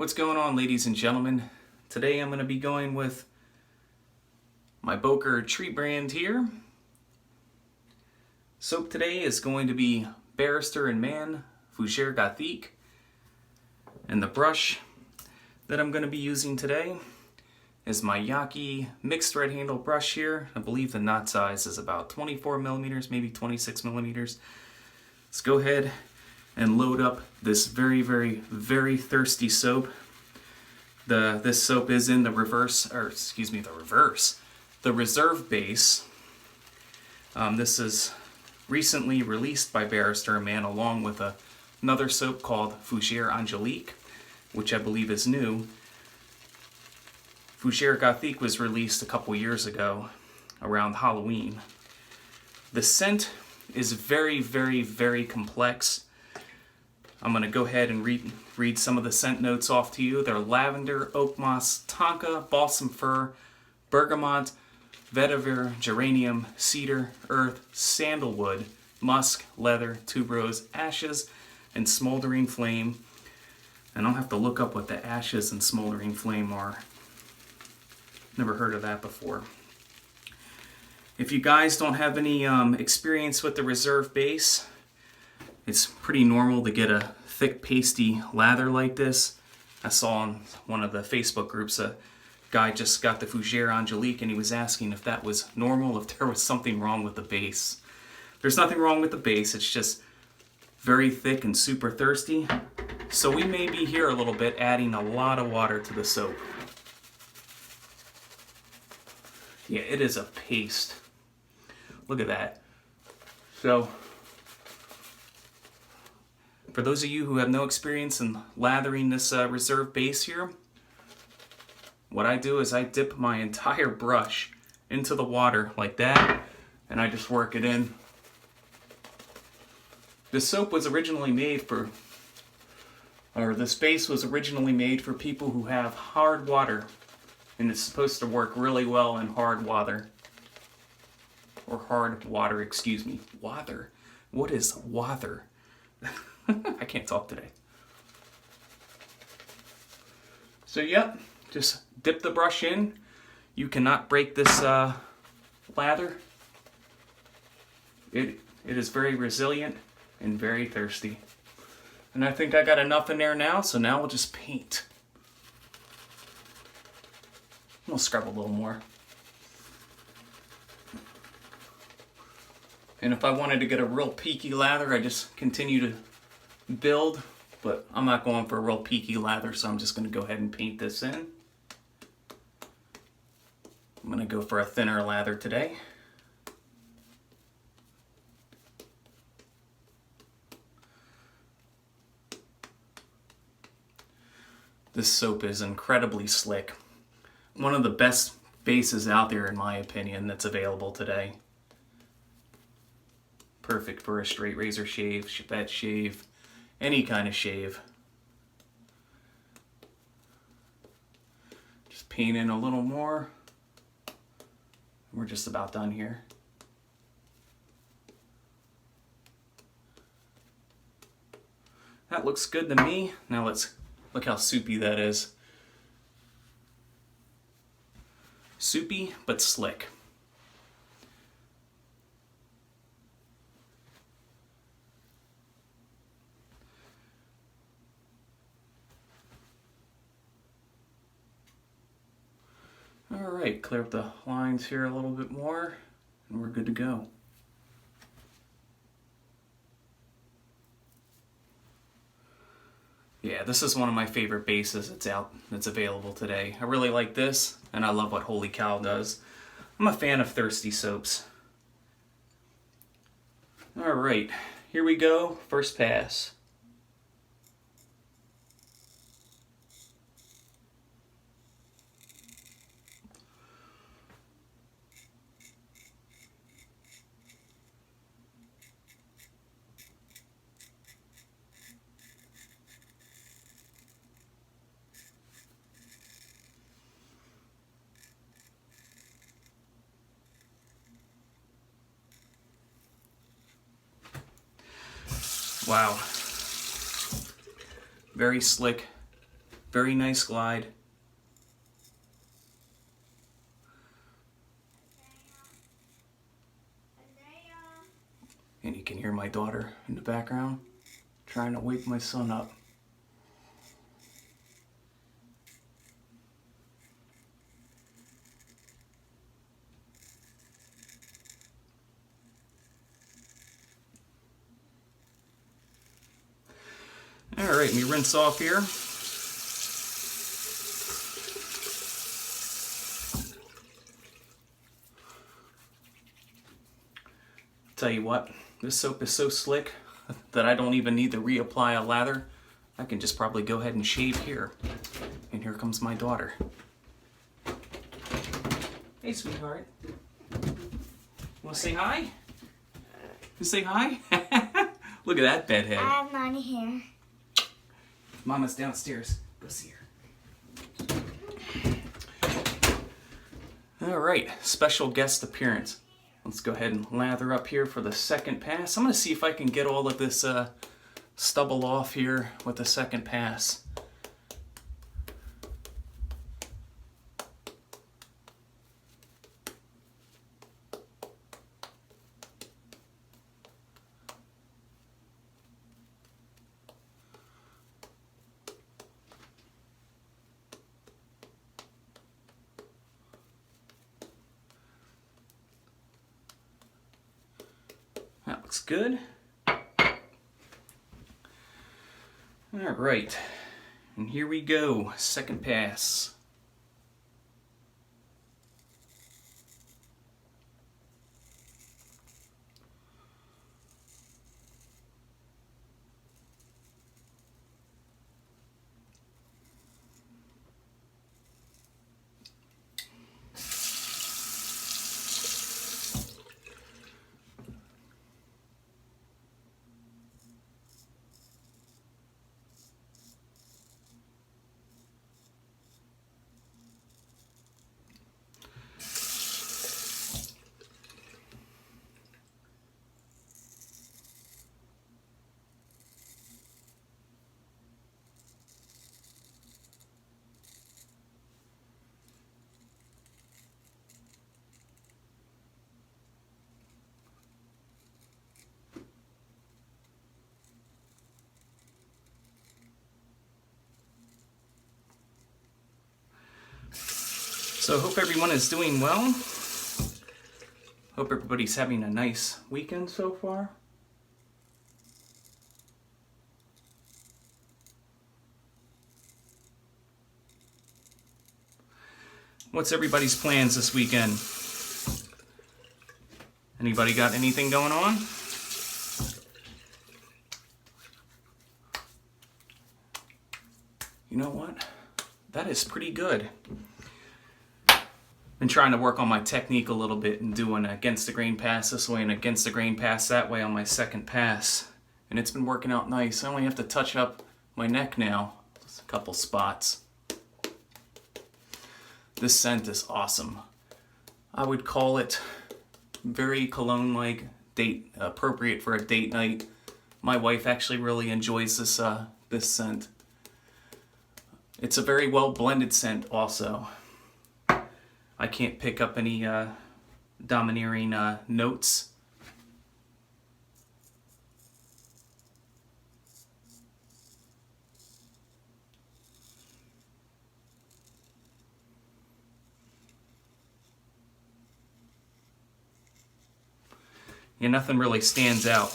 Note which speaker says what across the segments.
Speaker 1: What's going on, ladies and gentlemen? Today I'm going to be going with my Boker tree brand here. Soap today is going to be Barrister and Mann Fougere Gothique. And the brush that I'm going to be using today is my Yaqi mixed red handle brush here. I believe the knot size is about 24 millimeters, maybe 26 millimeters. Let's go ahead and load up this very thirsty soap. This soap is in the the reserve base. This is recently released by Barrister and Mann along with another soap called Fougere Angelique, which I believe is new. Fougere Gothique was released a couple years ago around Halloween. The scent is very complex. I'm going to go ahead and read some of the scent notes off to you. They're lavender, oak moss, tonka, balsam fir, bergamot, vetiver, geranium, cedar, earth, sandalwood, musk, leather, tuberose, ashes, and smoldering flame. And I'll have to look up what the ashes and smoldering flame are. Never heard of that before. If you guys don't have any experience with the reserve base, it's pretty normal to get a thick pasty lather like this. I saw on one of the Facebook groups a guy just got the Fougere Angelique and he was asking if that was normal, if there was something wrong with the base. There's nothing wrong with the base, it's just very thick and super thirsty. So we may be here a little bit adding a lot of water to the soap. Yeah, it is a paste. Look at that. So, for those of you who have no experience in lathering this reserve base here, what I do is I dip my entire brush into the water like that, and I just work it in. This soap was originally made for, or this base was originally made for people who have hard water, and it's supposed to work really well in hard water. Or hard water, excuse me. Wather. What is wather? I can't talk today. So yep, just dip the brush in. You cannot break this lather. It is very resilient and very thirsty. And I think I got enough in there now, so now we'll just paint. We'll scrub a little more. And if I wanted to get a real peaky lather, I just continue to build, but I'm not going for a real peaky lather, so I'm just going to go ahead and paint this in. I'm going to go for a thinner lather today. This soap is incredibly slick. One of the best bases out there, in my opinion, that's available today. Perfect for a straight razor shave, chevette shave, any kind of shave. Just paint in a little more. We're just about done here. That looks good to me. Now let's look how soupy that is. Soupy but slick. Alright, clear up the lines here a little bit more, and we're good to go. Yeah, this is one of my favorite bases that's available today. I really like this, and I love what Holy Cow does. I'm a fan of thirsty soaps. Alright, here we go, first pass. Wow. Very slick, Very nice glide. And you can hear my daughter in the background trying to wake my son up. All right, let me rinse off here. Tell you what, this soap is so slick that I don't even need to reapply a lather. I can just probably go ahead and shave here. And here comes my daughter. Hey, sweetheart. Want to say hi? You say hi? Look at that bedhead.
Speaker 2: I have Mommy here.
Speaker 1: Mama's downstairs. Go see her. All right, special guest appearance. Let's go ahead and lather up here for the second pass. I'm going to see if I can get all of this stubble off here with the second pass. That looks good. All right, and here we go, second pass. So hope everyone is doing well. Hope everybody's having a nice weekend so far. What's everybody's plans this weekend? Anybody got anything going on? You know what? That is pretty good. Been trying to work on my technique a little bit and doing against the grain pass this way and against the grain pass that way on my second pass. And it's been working out nice. I only have to touch up my neck now. Just a couple spots. This scent is awesome. I would call it very cologne-like, date appropriate for a date night. My wife actually really enjoys this this scent. It's a very well blended scent also. I can't pick up any domineering notes. Yeah, nothing really stands out.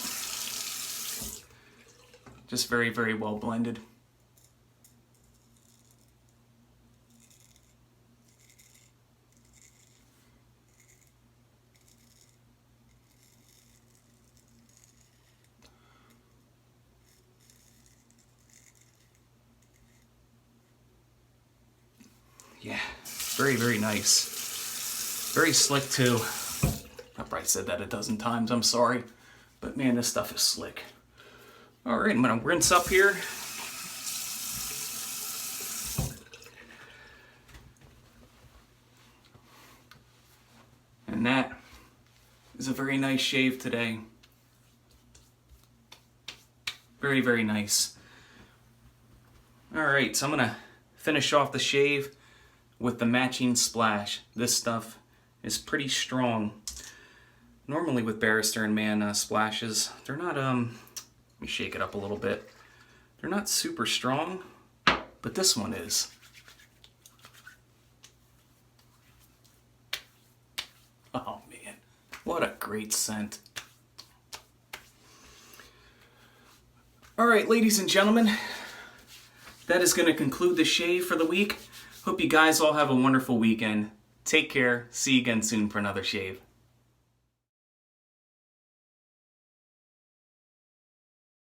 Speaker 1: Just very, very well blended. Yeah, very, very nice. Very slick too. I've probably said that a dozen times, I'm sorry. But man, this stuff is slick. All right, I'm gonna rinse up here. And that is a very nice shave today. Very, very nice. All right, so I'm gonna finish off the shave with the matching splash. This stuff is pretty strong. Normally with Barrister and Mann splashes, they're not, let me shake it up a little bit. They're not super strong, but this one is. Oh man, what a great scent. All right, ladies and gentlemen, that is going to conclude the shave for the week. Hope you guys all have a wonderful weekend. Take care. See you again soon for another shave.